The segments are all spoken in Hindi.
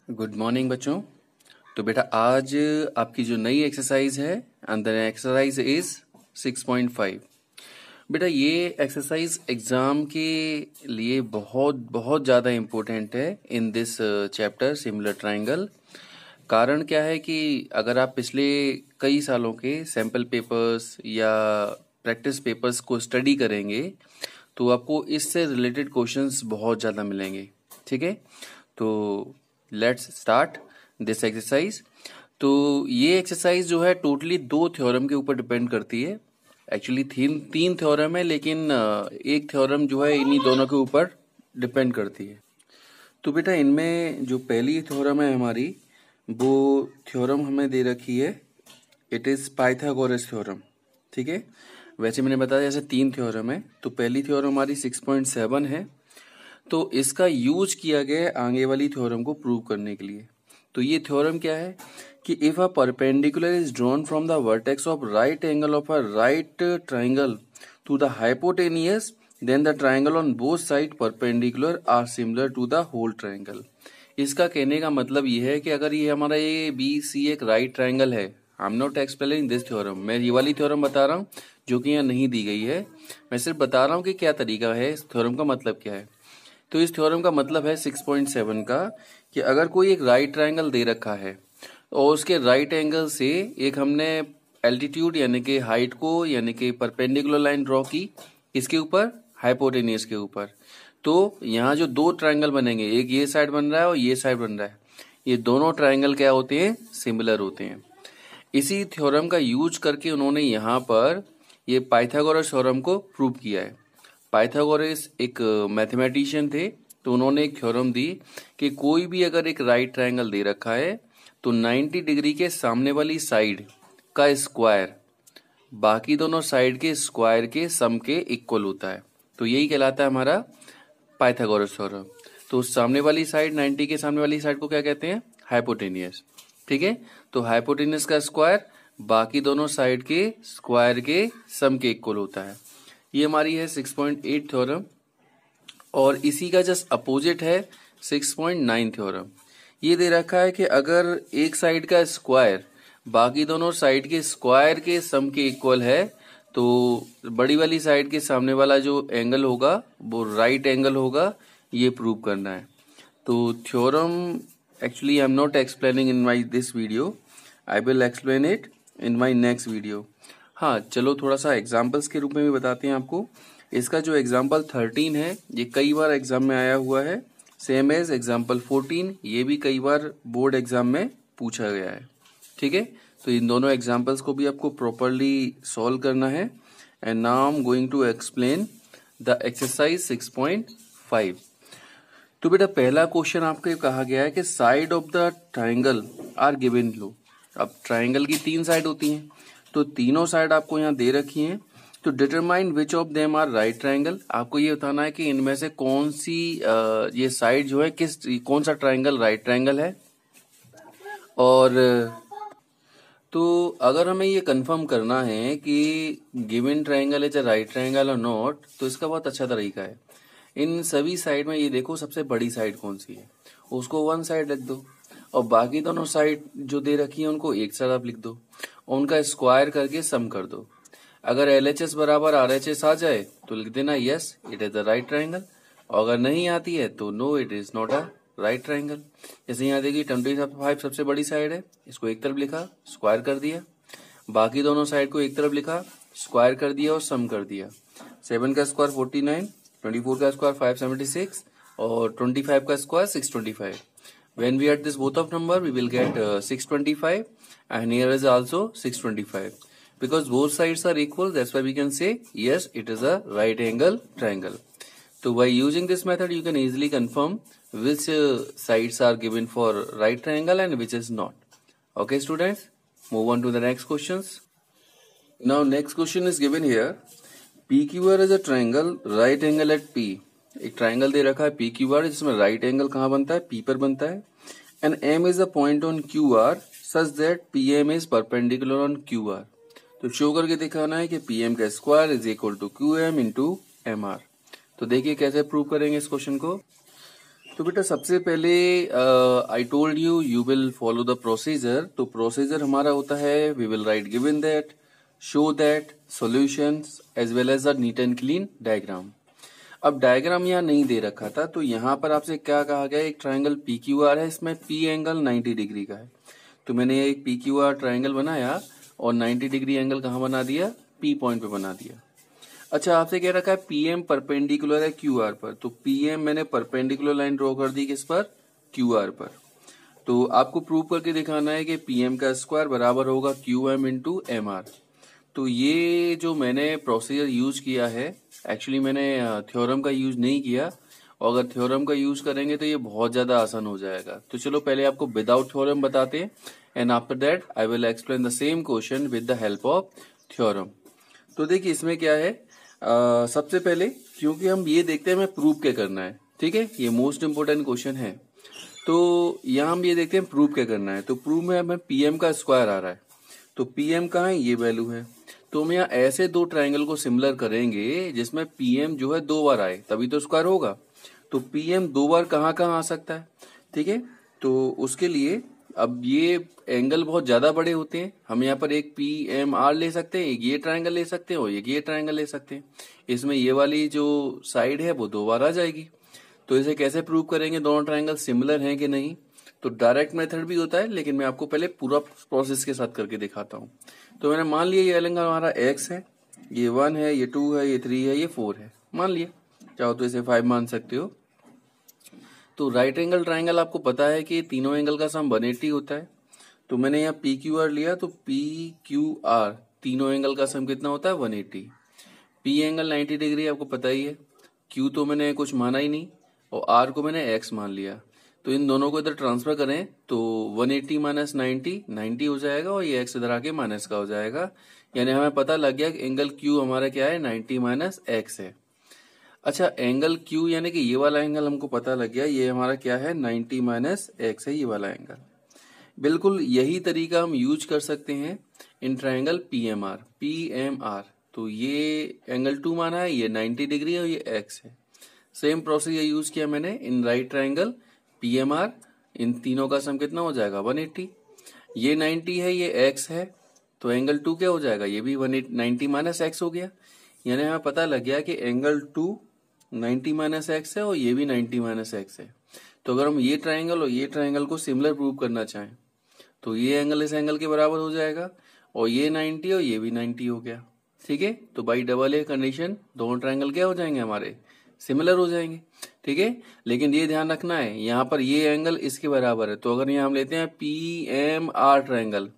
गुड मॉर्निंग बच्चों। तो बेटा आज आपकी जो नई एक्सरसाइज है अंदर एक्सरसाइज इज 6.5। बेटा ये एक्सरसाइज एग्जाम के लिए बहुत बहुत ज़्यादा इम्पोर्टेंट है in this chapter similar triangle. कारण क्या है कि अगर आप पिछले कई सालों के सैम्पल पेपर्स या प्रैक्टिस पेपर्स को स्टडी करेंगे तो आपको इससे रिलेटेड क्वेश्चंस बहुत ज़्यादा मिलेंगे। ठीक है, तो लेट्स स्टार्ट दिस एक्सरसाइज। तो ये एक्सरसाइज जो है टोटली दो थ्योरम के ऊपर डिपेंड करती है। एक्चुअली तीन थ्योरम है, लेकिन एक थ्योरम जो है इन्हीं दोनों के ऊपर डिपेंड करती है। तो बेटा इनमें जो पहली थ्योरम है हमारी, वो थ्योरम हमें दे रखी है, इट इज पाइथागोरस थ्योरम। ठीक है, वैसे मैंने बताया जैसे तीन थ्योरम है, तो पहली थ्योरम हमारी 6.7 है। तो इसका यूज किया गया है आगे वाली थ्योरम को प्रूव करने के लिए। तो ये थ्योरम क्या है कि if a perpendicular is drawn from the vertex of right angle of a right triangle to the hypotenuse, then the triangle on both side perpendicular are similar to the whole triangle. इसका कहने का मतलब ये है कि अगर ये हमारा ए बी सी एक राइट ट्राइंगल है, I am not explaining this theorem, मैं ये वाली थ्योरम बता रहा हूँ जो कि यहाँ नहीं दी गई है। मैं सिर्फ बता रहा हूँ कि क्या तरीका है, इस थ्योरम का मतलब क्या है। तो इस थ्योरम का मतलब है 6.7 का कि अगर कोई एक राइट ट्रायंगल दे रखा है और उसके राइट एंगल से एक हमने एल्टीट्यूड यानी कि हाइट को यानी कि परपेंडिकुलर लाइन ड्रॉ की, इसके ऊपर हाइपोटेनियस के ऊपर, तो यहाँ जो दो ट्रायंगल बनेंगे, एक ये साइड बन रहा है और ये साइड बन रहा है, ये दोनों ट्रायंगल क्या होते हैं, सिमिलर होते हैं। इसी थ्योरम का यूज करके उन्होंने यहाँ पर ये पाइथागोरस थ्योरम को प्रूव किया है। पाइथागोरस एक मैथमेटिशियन थे, तो उन्होंने एक थ्योरम दी कि कोई भी अगर एक राइट ट्रायंगल दे रखा है तो 90 डिग्री के सामने वाली साइड का स्क्वायर बाकी दोनों साइड के स्क्वायर के सम के इक्वल होता है। तो यही कहलाता है हमारा पाइथागोरस थ्योरम। तो सामने वाली साइड 90 के सामने वाली साइड को क्या कहते हैं, हाइपोटेनियस। ठीक है, तो हाइपोटेनियस का स्क्वायर बाकी दोनों साइड के स्क्वायर के सम के इक्वल होता है। ये हमारी है 6.8 थ्योरम, और इसी का जस्ट अपोजिट है 6.9 थ्योरम। ये दे रखा है कि अगर एक साइड का स्क्वायर बाकी दोनों साइड के स्क्वायर के सम के इक्वल है तो बड़ी वाली साइड के सामने वाला जो एंगल होगा वो राइट एंगल होगा, ये प्रूव करना है। तो theorem actually I am not explaining in my this video, I will explain it in my next video. हाँ चलो थोड़ा सा एग्जाम्पल्स के रूप में भी बताते हैं आपको। इसका जो एग्जाम्पल 13 है ये कई बार एग्जाम में आया हुआ है, सेम एज एग्जाम्पल 14, ये भी कई बार बोर्ड एग्जाम में पूछा गया है। ठीक है, तो इन दोनों एग्जाम्पल्स को भी आपको प्रॉपरली सॉल्व करना है। And now I am going to explain the exercise 6.5। तो बेटा पहला क्वेश्चन आपको कहा गया है कि side of the triangle are given लो। अब ट्राइंगल की तीन साइड होती हैं, तो तीनों साइड आपको यहाँ दे रखी हैं। तो determine which of them are right triangle, आपको ये बताना है कि इनमें से कौन सी ये साइड जो है कौन सा ट्राइंगल राइट ट्राइंगल है। और तो अगर हमें ये कंफर्म करना है कि given triangle is a right triangle और नॉट, तो इसका बहुत अच्छा तरीका है। इन सभी साइड में ये देखो सबसे बड़ी साइड कौन सी है, उसको वन साइड लिख दो, और बाकी दोनों साइड जो दे रखी है उनको एक साइड आप लिख दो, और उनका स्क्वायर करके सम कर दो। अगर LHS बराबर RHS आ जाए तो लिख देना yes it is the right triangle, और अगर नहीं आती है तो no it is not a right triangle. जैसे यहाँ देखिए 25 सबसे बड़ी साइड है, इसको एक तरफ लिखा स्क्वायर कर दिया, बाकी दोनों साइड को एक तरफ लिखा स्क्वायर कर दिया और सम कर दिया। 7 का स्क्वायर 49, 24 का स्क्वायर 576 और 25 का square 625। When we add this both of number, we will get 625, and here is also 625. Because both sides are equal, that's why we can say yes, it is a right angle triangle. So by using this method, you can easily confirm which sides are given for right triangle and which is not. Okay, students, move on to the next questions. Now, next question is given here. PQR is a triangle, right angle at P. एक ट्राइंगल दे रखा है PQR जिसमें राइट एंगल कहाँ बनता है, P पर बनता है। And M is a point on QR such that PM is perpendicular on QR। तो शो करके दिखाना है कि PM का square is equal to QM into MR। तो देखिए कैसे प्रूव करेंगे इस क्वेश्चन को। तो बेटा सबसे पहले I told you will follow the procedure. तो प्रोसीजर हमारा होता है we will write given that, show that, solutions as well as a neat and clean diagram. अब डायग्राम यहाँ नहीं दे रखा था, तो यहाँ पर आपसे क्या कहा गया, एक ट्राइंगल पी क्यू आर है, इसमें पी एंगल 90 डिग्री का है। तो मैंने एक पी क्यू आर ट्राइंगल बनाया और 90 डिग्री एंगल कहाँ बना दिया, पी पॉइंट पे बना दिया। अच्छा, आपसे कह रखा है पीएम परपेंडिकुलर है क्यू आर पर, तो पीएम मैंने परपेंडिकुलर लाइन ड्रॉ कर दी किस पर, क्यू आर पर। तो आपको प्रूव करके दिखाना है कि पीएम का स्क्वायर बराबर होगा Q M into M R. तो ये जो मैंने प्रोसीजर यूज किया है, एक्चुअली मैंने थ्योरम का यूज नहीं किया, और अगर थ्योरम का यूज करेंगे तो ये बहुत ज्यादा आसान हो जाएगा। तो चलो पहले आपको विदाउट थ्योरम बताते हैं, and after that I will explain the same question with the help of theorem. तो देखिए इसमें क्या है, सबसे पहले क्योंकि हम ये देखते हैं हमें प्रूव क्या करना है, ठीक है, ये मोस्ट इंपोर्टेंट क्वेश्चन है। तो यहाँ हम ये देखते हैं प्रूव क्या करना है। तो प्रूव में हमें पीएम का स्क्वायर आ रहा है, तो पीएम कहाँ है, ये वैल्यू है। तो हम यहाँ ऐसे दो ट्राइंगल को सिमिलर करेंगे जिसमें पीएम जो है 2 बार आए, तभी तो स्क्वायर होगा। तो पीएम 2 बार कहाँ कहाँ आ सकता है, ठीक है। तो उसके लिए अब ये एंगल बहुत ज्यादा बड़े होते हैं, हम यहाँ पर एक पी एम आर ले सकते हैं, एक ये ट्राइंगल ले सकते हैं और एक ये ट्राइंगल ले सकते हैं। इसमें ये वाली जो साइड है वो 2 बार आ जाएगी। तो इसे कैसे प्रूव करेंगे दोनों ट्राइंगल सिमिलर हैं कि नहीं, तो डायरेक्ट मेथड भी होता है, लेकिन मैं आपको पहले पूरा प्रोसेस के साथ करके दिखाता हूँ। तो मैंने मान लिया ये एंगल हमारा एक्स है, ये 1 है, ये 2 है, ये 3 है, ये 4 है, मान लिया, चाहो तो इसे 5 मान सकते हो। तो राइट एंगल ट्राइंगल आपको पता है कि तीनों एंगल का सम 180 होता है। तो मैंने यहाँ पी क्यू आर लिया, तो पी क्यू आर तीनों एंगल का सम कितना होता है, 180। पी एंगल 90 डिग्री आपको पता ही है, क्यू तो मैंने कुछ माना ही नहीं, और आर को मैंने एक्स मान लिया। तो इन दोनों को इधर ट्रांसफर करें तो 180 माइनस 90 हो जाएगा, और ये एक्स इधर आके माइनस का हो जाएगा। यानी हमें पता लग गया कि एंगल क्यू हमारा क्या है, 90 माइनस एक्स है। अच्छा, एंगल क्यू यानी कि ये वाला एंगल हमको पता लग गया, ये हमारा क्या है, 90 माइनस एक्स है, ये वाला एंगल। बिल्कुल यही तरीका हम यूज कर सकते हैं इन ट्राइंगल पीएमआर। तो ये एंगल 2 माना है, ये 90 डिग्री है और ये एक्स है। सेम प्रोसीजर यूज किया मैंने इन राइट ट्राइंगल पीएमआर, इन तीनों का सम कितना हो जाएगा, 180। ये 90 है, ये एक्स है, तो एंगल 2 क्या हो जाएगा, ये भी 190 माइनस एक्स हो गया। यानी हमें पता लग गया कि एंगल 2 90 माइनस एक्स है और ये भी 90 माइनस एक्स है। तो अगर हम ये ट्राइंगल और ये ट्राइंगल को सिमिलर प्रूव करना चाहें तो ये एंगल इस एंगल के बराबर हो जाएगा, और ये 90 और ये भी 90 हो गया, ठीक है। तो बाई डबल ए कंडीशन दोनों ट्राइंगल क्या हो जाएंगे, हमारे सिमिलर हो जाएंगे, ठीक है। लेकिन ये ध्यान रखना है, यहाँ पर ये एंगल इसके बराबर है। तो अगर यहाँ हम लेते हैं पी एम आर ट्राइंगल,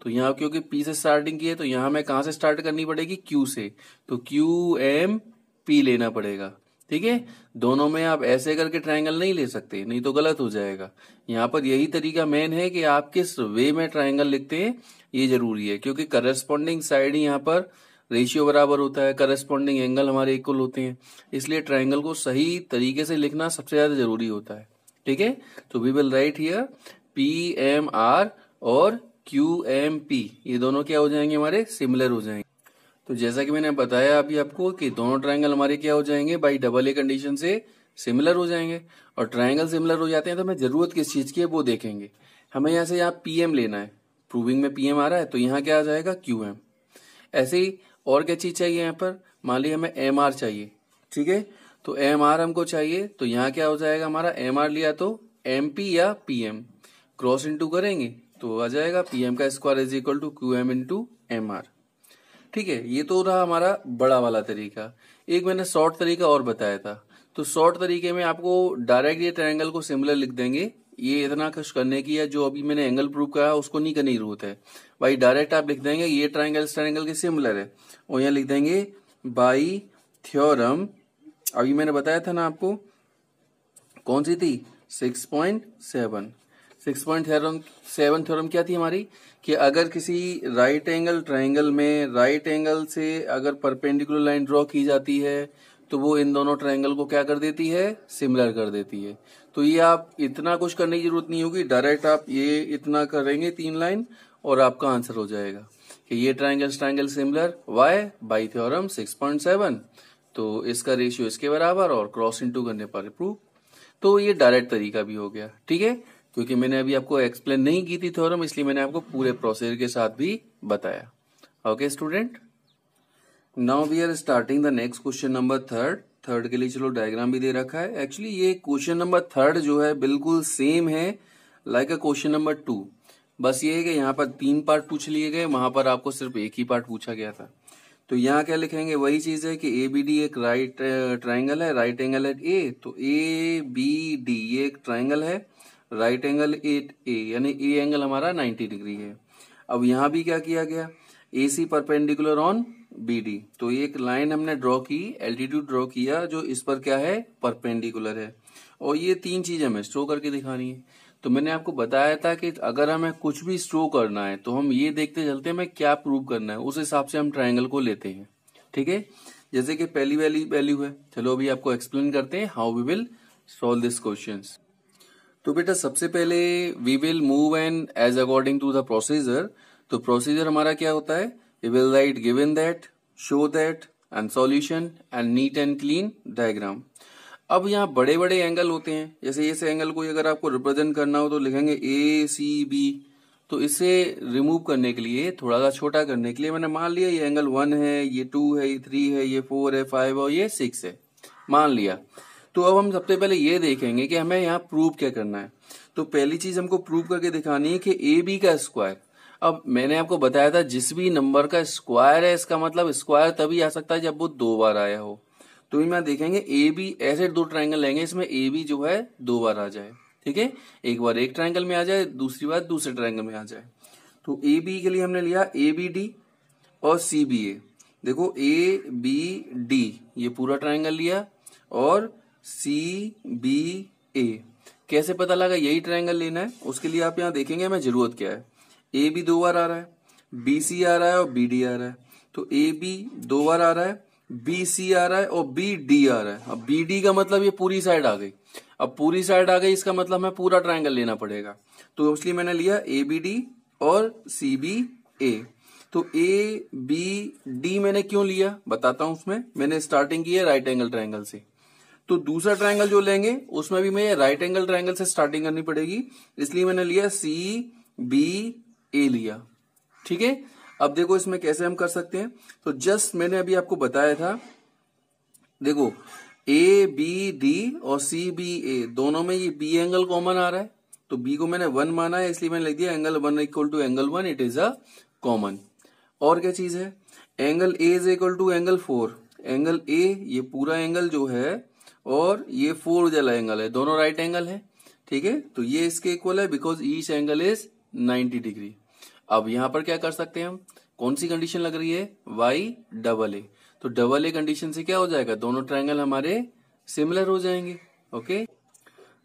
तो यहाँ क्योंकि पी से स्टार्टिंग की है, तो यहाँ हमें कहाँ से स्टार्ट करनी पड़ेगी, क्यू से। तो क्यू एम पी लेना पड़ेगा, ठीक है। दोनों में आप ऐसे करके ट्राइंगल नहीं ले सकते, नहीं तो गलत हो जाएगा। यहाँ पर यही तरीका मेन है कि आप किस वे में ट्राइंगल लिखते हैं, ये जरूरी है, क्योंकि करस्पॉन्डिंग साइड ही यहाँ पर रेशियो बराबर होता है, करस्पॉन्डिंग एंगल हमारे इक्वल होते हैं, इसलिए ट्राइंगल को सही तरीके से लिखना सबसे ज्यादा जरूरी होता है, ठीक है। तो we will write here P M R और क्यू एम पी, ये दोनों क्या हो जाएंगे, हमारे सिमिलर हो जाएंगे। तो जैसा कि मैंने बताया अभी आपको कि दोनों ट्राइंगल हमारे क्या हो जाएंगे, बाई डबल ए कंडीशन से सिमिलर हो जाएंगे। और ट्राइंगल सिमिलर हो जाते हैं तो हमें जरूरत किस चीज की है वो देखेंगे। हमें यहाँ से यहाँ पीएम लेना है, प्रूविंग में पीएम आ रहा है, तो यहाँ क्या आ जाएगा, क्यूएम। ऐसे ही और क्या चीज चाहिए, यहाँ पर मान लीजिए हमें एम आर चाहिए, ठीक है। तो एम आर हमको चाहिए, तो यहाँ क्या हो जाएगा, हमारा एम आर लिया तो एम पी या पीएम क्रॉस इंटू करेंगे तो आ जाएगा पीएम का square is equal to QM into M R, ठीक है। ये तो रहा हमारा बड़ा वाला तरीका। एक मैंने शॉर्ट तरीका और बताया था, तो शॉर्ट तरीके में आपको डायरेक्ट ये ट्रायंगल को सिमिलर लिख देंगे। ये इतना कुछ करने की, या जो अभी मैंने एंगल प्रूव करा उसको नहीं करने की जरूरत है भाई, डायरेक्ट आप लिख देंगे ये ट्रायंगल इस ट्रायंगल के सिमिलर है, और यहाँ लिख देंगे बाई थ्योरम। अभी मैंने बताया था ना आपको, कौन सी थी, 6.7 थ्योरम क्या थी हमारी, कि अगर किसी राइट एंगल ट्रायंगल में राइट एंगल से अगर परपेंडिकुलर लाइन ड्रॉ की जाती है तो वो इन दोनों ट्रायंगल को क्या कर देती है, सिमिलर कर देती है। तो ये आप इतना कुछ करने की जरूरत नहीं होगी, डायरेक्ट आप ये इतना करेंगे 3 लाइन और आपका आंसर हो जाएगा कि ये triangle similar, why by theorem 6.7, तो इसका रेशियो इसके बराबर और क्रॉस इंटू करने पर प्रूव। तो ये डायरेक्ट तरीका भी हो गया, ठीक है, क्योंकि मैंने अभी आपको एक्सप्लेन नहीं की थी थ्योरम, इसलिए मैंने आपको पूरे प्रोसीजर के साथ भी बताया। Okay student, now we are starting the next question number third के लिए चलो डायग्राम भी दे रखा है। एक्चुअली ये क्वेश्चन नंबर थर्ड जो है बिल्कुल सेम है लाइक अ क्वेश्चन नंबर 2, बस ये है कि यहाँ पर 3 पार्ट पूछ लिए गए, वहां पर आपको सिर्फ एक ही पार्ट पूछा गया था। तो यहाँ क्या लिखेंगे, वही चीज है कि ABD एक राइट ट्राइंगल है, राइट एंगल एट ए, तो ABD ये एक ट्राइंगल है, राइट एंगल एट ए, यानी ए एंगल हमारा 90 डिग्री है। अब यहाँ भी क्या किया गया, AC परपेंडिकुलर ऑन BD, तो एक लाइन हमने ड्रॉ की, एल्टीट्यूड ड्रॉ किया जो इस पर क्या है, परपेंडिकुलर है, और ये 3 चीज हमें शो करके दिखानी है। तो मैंने आपको बताया था कि अगर हमें कुछ भी शो करना है तो हम ये देखते चलते हैं हमें क्या प्रूव करना है, उस हिसाब से हम ट्राइंगल को लेते हैं, ठीक है। जैसे कि पहली वाली वैल्यू है, चलो अभी आपको एक्सप्लेन करते हैं how we will solve this questions. तो बेटा सबसे पहले we will move and as according to the procedure. तो प्रोसीजर हमारा क्या होता है, we will write given that, show that and solution and neat and clean diagram. अब यहाँ बड़े बड़े एंगल होते हैं, जैसे इस एंगल को अगर आपको रिप्रेजेंट करना हो तो लिखेंगे ACB, तो इसे रिमूव करने के लिए, थोड़ा सा छोटा करने के लिए मैंने मान लिया ये एंगल 1 है, ये 2 है, ये 3 है, ये 4 है, 5 और ये 6 है, मान लिया। तो अब हम सबसे पहले ये देखेंगे कि हमें यहाँ प्रूव क्या करना है। तो पहली चीज हमको प्रूव करके दिखानी है कि AB का स्क्वायर। अब मैंने आपको बताया था जिस भी नंबर का स्क्वायर है, इसका मतलब स्क्वायर तभी आ सकता है जब वो 2 बार आया हो। तो यहाँ देखेंगे AB, ऐसे 2 ट्राइंगल लेंगे, इसमें AB जो है 2 बार आ जाए, ठीक है, एक बार एक ट्राइंगल में आ जाए, दूसरी बार दूसरे ट्राइंगल में आ जाए। तो AB के लिए हमने लिया ABD और CBA। देखो ABD ये पूरा ट्राइंगल लिया और CBA कैसे पता लगा यही ट्राइंगल लेना है, उसके लिए आप यहाँ देखेंगे हमें जरूरत क्या है। AB 2 बार आ रहा है, BC आ रहा है और BD आ रहा है, तो AB 2 बार आ रहा है, BC आ रहा है और BD आ रहा है। अब BD का मतलब ये पूरी साइड आ गई, अब पूरी साइड आ गई इसका मतलब हमें पूरा ट्राइंगल लेना पड़ेगा, तो इसलिए मैंने लिया ABD और CBA। तो ABD मैंने क्यों लिया बताता हूं, उसमें मैंने स्टार्टिंग की है राइट एंगल ट्राइंगल से, तो दूसरा ट्राइंगल जो लेंगे उसमें भी मैं राइट एंगल ट्राइंगल से स्टार्टिंग करनी पड़ेगी, इसलिए मैंने लिया CBA लिया, ठीक है। अब देखो इसमें कैसे हम कर सकते हैं, तो जस्ट मैंने अभी आपको बताया था, देखो ABD और CBA दोनों में ये B एंगल कॉमन आ रहा है, तो B को मैंने 1 माना है, इसलिए मैंने लिख दिया angle 1 equal to angle 1, it is a common. और क्या चीज है, angle A is equal to angle 4, angle A ये पूरा एंगल जो है और ये 4 वाला एंगल है, दोनों राइट एंगल है, ठीक है, तो ये इसके इक्वल है because each angle is 90 degree. अब यहां पर क्या कर सकते हैं हम, कौन सी कंडीशन लग रही है, YAA, तो डबल ए कंडीशन से क्या हो जाएगा, दोनों ट्रायंगल हमारे सिमिलर हो जाएंगे। ओके,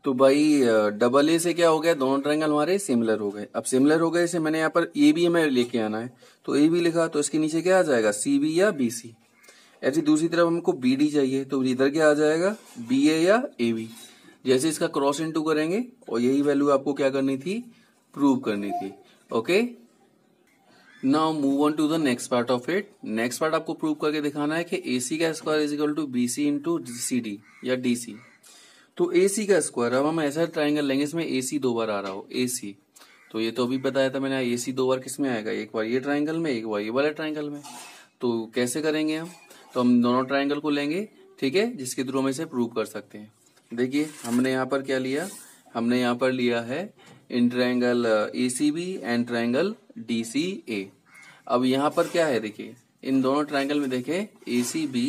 तो भाई डबल ए से क्या हो गया, दोनों ट्रायंगल हमारे सिमिलर हो गए। अब सिमिलर हो गए इसे मैंने यहाँ पर ए बी हमें लेके आना है, तो ए बी लिखा, तो इसके नीचे क्या आ जाएगा, CB या BC। ऐसी दूसरी तरफ हमको BD चाहिए, तो इधर क्या आ जाएगा, BA या AB। जैसे इसका क्रॉस इनटू करेंगे और यही वैल्यू आपको क्या करनी थी, प्रूव करनी थी। Okay, now move on to the next part of it. Next part आपको प्रूव करके दिखाना है कि AC का square is equal to BC into CD या DC। तो AC का स्क्वायर, अब हम ऐसा ट्राइंगल लेंगे इसमें AC 2 बार आ रहा हो, AC, तो ये तो अभी बताया था मैंने, AC 2 बार किस में आएगा, एक बार ये ट्राइंगल में, एक बार ये वाला ट्राइंगल में। तो कैसे करेंगे हम, तो हम दोनों ट्राइंगल को लेंगे, ठीक है, जिसके थ्रू हम इसे प्रूव कर सकते हैं। देखिए हमने यहाँ पर क्या लिया, हमने यहाँ पर लिया है in triangle ACB and triangle DCA। अब यहाँ पर क्या है, देखिए इन दोनों ट्राइंगल में देखें ACB,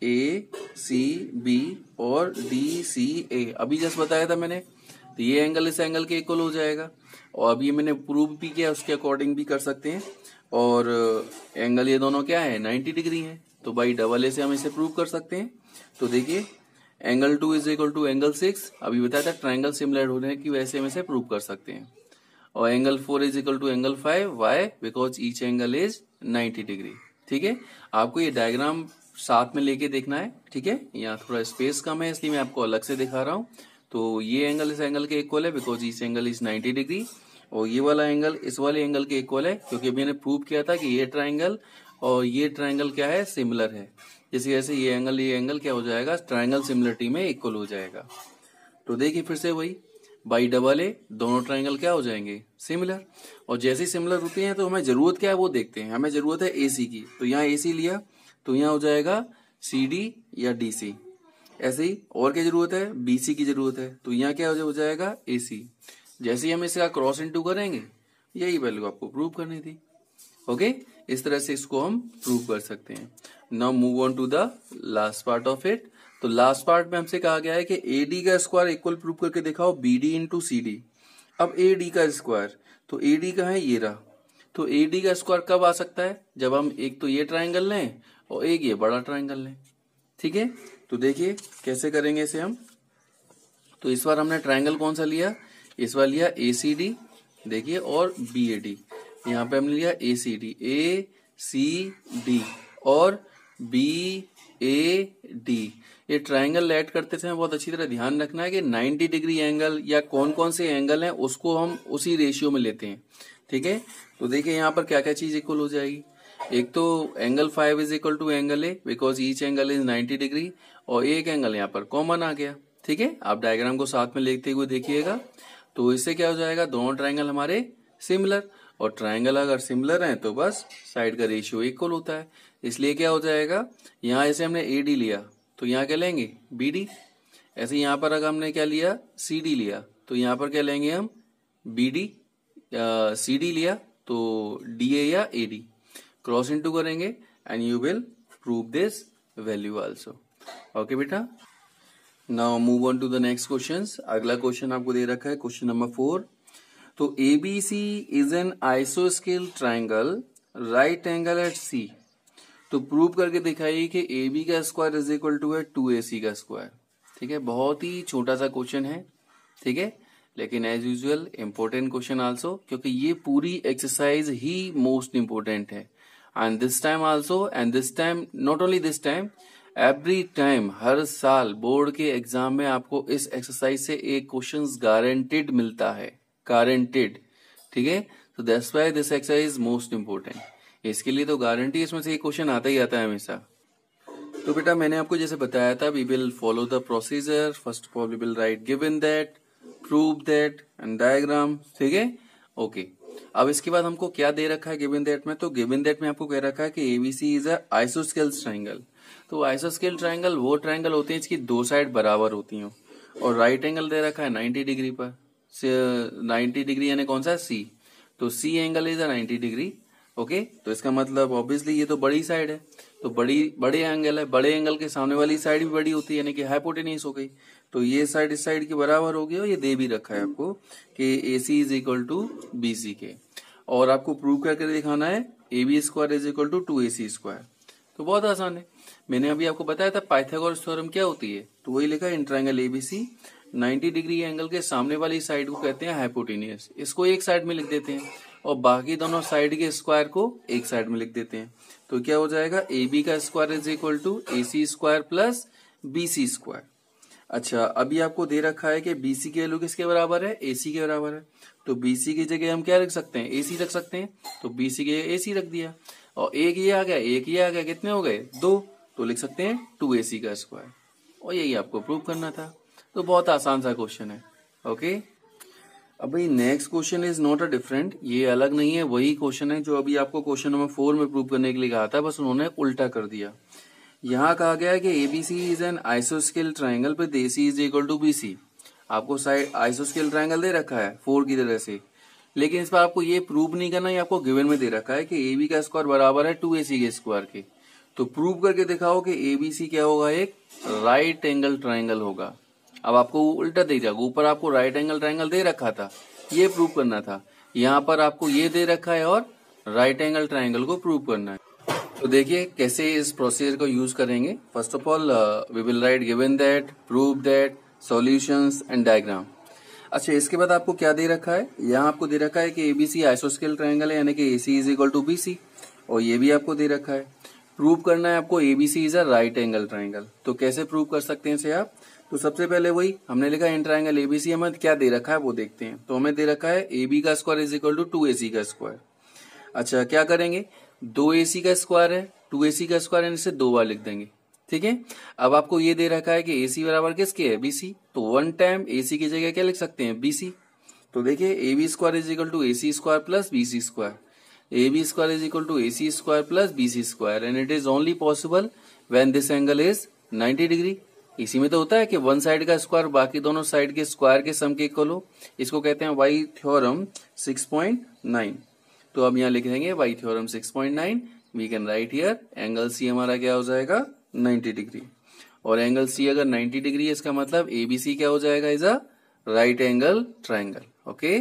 ACB और DCA, अभी जस्ट बताया था मैंने, तो ये एंगल इस एंगल के इक्वल हो जाएगा, और अभी मैंने प्रूव भी किया, उसके अकॉर्डिंग भी कर सकते हैं। और एंगल ये दोनों क्या है, 90 डिग्री है, तो बाई डबल ए से हम इसे प्रूव कर सकते हैं। तो देखिए angle 2 is equal to angle 6, अभी बताया था ट्राइंगल सिमिलर होने की वजह से हम इसे प्रूव कर सकते हैं। और angle 4 is equal to angle 5, why, because each angle is 90 degree. ठीक है, आपको ये डायग्राम साथ में लेके देखना है, ठीक है, यहाँ थोड़ा स्पेस कम है इसलिए मैं आपको अलग से दिखा रहा हूँ। तो ये एंगल इस एंगल के इक्वल है because each angle is 90 degree, और ये वाला एंगल इस वाले एंगल के इक्वल है क्योंकि अभी मैंने प्रूव किया था कि ये ट्राइंगल और ये ट्राइंगल क्या है, सिमिलर है। जैसे जैसे ये एंगल क्या हो जाएगा, ट्राइंगल सिमिलरिटी में इक्वल हो जाएगा। तो देखिए फिर से वही बाई डबल ए दोनों ट्राइंगल क्या हो जाएंगे, सिमिलर। और जैसे ही सिमिलर होते हैं तो हमें जरूरत क्या है वो देखते हैं। हमें जरूरत है एसी की, तो यहाँ एसी लिया तो यहाँ हो जाएगा सी डी या डी सी। ऐसे ही और क्या जरूरत है, बीसी की जरूरत है, तो यहाँ क्या हो जाएगा एसी। जैसे ही हम इसका क्रॉस इनटू करेंगे, यही वैल्यू आपको प्रूव करनी थी। ओके, इस तरह से इसको हम प्रूव कर सकते हैं। Now move on to the last part of it. तो लास्ट पार्ट में हमसे कहा गया है कि ए डी का स्क्वायर इक्वल प्रूव करके दिखाओ B D into C D. अब ए डी का स्क्वायर, तो ए डी का है ये रहा, तो ए डी का स्क्वायर कब आ सकता है, जब हम एक तो ये ट्राइंगल लें और एक ये बड़ा ट्राइंगल लें। ठीक है, तो देखिए कैसे करेंगे इसे हम। तो इस बार हमने ट्राइंगल कौन सा लिया, इस बार लिया ए सी डी, देखिए, और बी ए डी। यहाँ पे हमने लिया ए सी डी और बी ए डी। ये ट्राइंगल ऐड करते समय बहुत अच्छी तरह ध्यान रखना है कि 90 डिग्री एंगल या कौन कौन से एंगल हैं उसको हम उसी रेशियो में लेते हैं। ठीक है, तो देखिए यहाँ पर क्या क्या चीज इक्वल हो जाएगी। एक तो angle 5 is equal to angle A because each angle is 90 degree, और एक एंगल यहाँ पर कॉमन आ गया। ठीक है, आप डायग्राम को साथ में लिखते हुए देखिएगा। तो इससे क्या हो जाएगा, दोनों ट्राइंगल हमारे सिमिलर, और ट्राइंगल अगर सिमिलर हैं तो बस साइड का रेशियो इक्वल होता है। इसलिए क्या हो जाएगा, यहाँ ऐसे हमने ए डी लिया तो यहाँ क्या लेंगे बी डी। ऐसे यहाँ पर अगर हमने क्या लिया सी डी लिया तो यहाँ पर क्या लेंगे हम बी डी। सी डी लिया तो डी ए या ए डी, क्रॉस इनटू करेंगे and you will prove this value also. Okay बेटा, now move on to the next question. अगला क्वेश्चन आपको दे रखा है क्वेश्चन नंबर 4। तो ABC इज एन आइसोस्केल triangle right angle at C। तो प्रूव करके दिखाइए कि AB का स्क्वायर इज इक्वल टू है 2AC का स्क्वायर। ठीक है, बहुत ही छोटा सा क्वेश्चन है। ठीक है, लेकिन as usual important question also, क्योंकि ये पूरी एक्सरसाइज ही मोस्ट इम्पोर्टेंट है। And this time also, and this time not only this time, every time, हर साल बोर्ड के एग्जाम में आपको इस एक्सरसाइज से एक क्वेश्चन गारंटेड मिलता है, गारंटेड। ठीक है, तो that's why this exercise is most important. इसके लिए तो गारंटी इसमें से एक क्वेश्चन आता ही आता है हमेशा। तो बेटा मैंने आपको जैसे बताया था, we will follow the procedure. First of all we will write given that, prove that and diagram. ठीक है, ओके। अब इसके बाद हमको क्या दे रखा है गिवन दैट में, तो गिवन दैट में आपको कह रखा है कि एबीसी इज अ आइसोस्केल ट्राइंगल। तो आइसोस्केल ट्राइंगल वो ट्राइंगल होते हैं जिसकी दो साइड बराबर होती हो, और राइट एंगल दे रखा है 90 डिग्री पर। 90 डिग्री यानी कौन सा, सी। तो C angle is a 90 degree. Okay, तो इसका मतलब ऑब्वियसली ये तो बड़ी साइड है, तो बड़े एंगल है, बड़े एंगल के सामने वाली साइड भी बड़ी होती है, यानी कि हाइपोटेन्यूज हो गई। तो ये साइड इस साइड के बराबर हो गई, और ये दे भी रखा है आपको कि A C is equal to B C के। और आपको प्रूव करके दिखाना है A B square is equal to 2AC square. तो बहुत आसान है, मैंने अभी आपको बताया था पाइथागोरस थ्योरम क्या होती है, तो वही लिखा है in triangle ABC 90 degree angle के सामने वाली साइड को कहते हैं हाइपोटेन्यूज। इसको एक साइड में लिख देते हैं और बाकी दोनों साइड के स्क्वायर को एक साइड में लिख देते हैं। तो क्या हो जाएगा, ए बी का square is equal to A C square plus B C square. अच्छा, अभी आपको दे रखा है कि बीसी की वैल्यू किसके बराबर है, एसी के बराबर है। तो बीसी की जगह हम क्या रख सकते हैं, एसी रख सकते हैं। तो बीसी के एसी रख दिया, और एक ये आ गया, एक ये आ गया, कितने हो गए, 2। तो लिख सकते हैं 2AC का स्क्वायर, और यही आपको प्रूव करना था। तो बहुत आसान सा क्वेश्चन है। ओके, अब भाई next question is not a different, ये अलग नहीं है, वही क्वेश्चन है जो अभी आपको क्वेश्चन नंबर 4 में प्रूव करने के लिए कहा था, बस उन्होंने उल्टा कर दिया। यहाँ कहा गया है कि एबीसी इज एन आइसोस्केल triangle with AC is equal to BC. आपको साइड आइसोस्केल ट्राइंगल दे रखा है 4 की तरह से, लेकिन इस पर आपको ये प्रूव नहीं करना, ये आपको गिवन में दे रखा है कि ए बी का स्क्वायर बराबर है 2AC के स्क्वायर के। तो प्रूव करके दिखाओ कि एबीसी क्या होगा, एक राइट एंगल ट्राइंगल होगा। अब आपको उल्टा दे जाएगा, ऊपर आपको राइट एंगल ट्राइंगल दे रखा था, ये प्रूव करना था। यहाँ पर आपको ये दे रखा है और राइट एंगल ट्राइंगल को प्रूव करना है। तो देखिए कैसे इस प्रोसीजर को यूज करेंगे। First of all we will write given that, prove that, solutions and diagram. अच्छा, इसके बाद आपको क्या दे रखा है, यहाँ आपको दे रखा है कि एबीसी आइसोस्केल ट्राइंगल है, यानी कि AC is equal to BC, और ये भी आपको दे रखा है। प्रूव करना है आपको ABC is a right angle triangle. तो कैसे प्रूव कर सकते हैं इसे आप, तो सबसे पहले वही हमने लिखा इन ट्राइंगल एबीसी, हमें क्या दे रखा है वो देखते हैं। तो हमें दे रखा है ए बी का square is equal to 2AC का स्क्वायर। अच्छा, क्या करेंगे, 2AC का स्क्वायर है, 2AC का स्क्वायर इसे 2 बार लिख देंगे। ठीक है। अब आपको ये दे रखा है कि AC बराबर किसके है, BC, तो 1 टाइम AC की जगह क्या लिख सकते हैं, BC। तो देखिए AB square is equal to AC square plus BC square, AB square is equal to AC square plus BC square, and it is only possible when this angle is 90 degree. इसी में तो होता है कि वन साइड का स्क्वायर बाकी दोनों साइड के स्क्वायर के सम के इक्वल हो, इसको कहते हैं वाई थ्योरम 6.9। तो अब यहाँ लिख देंगे by theorem 6.9, we can write here angle C हमारा क्या हो जाएगा, 90 डिग्री। और एंगल सी अगर 90 डिग्री है, इसका मतलब ABC क्या हो जाएगा, is a right angle triangle. Okay.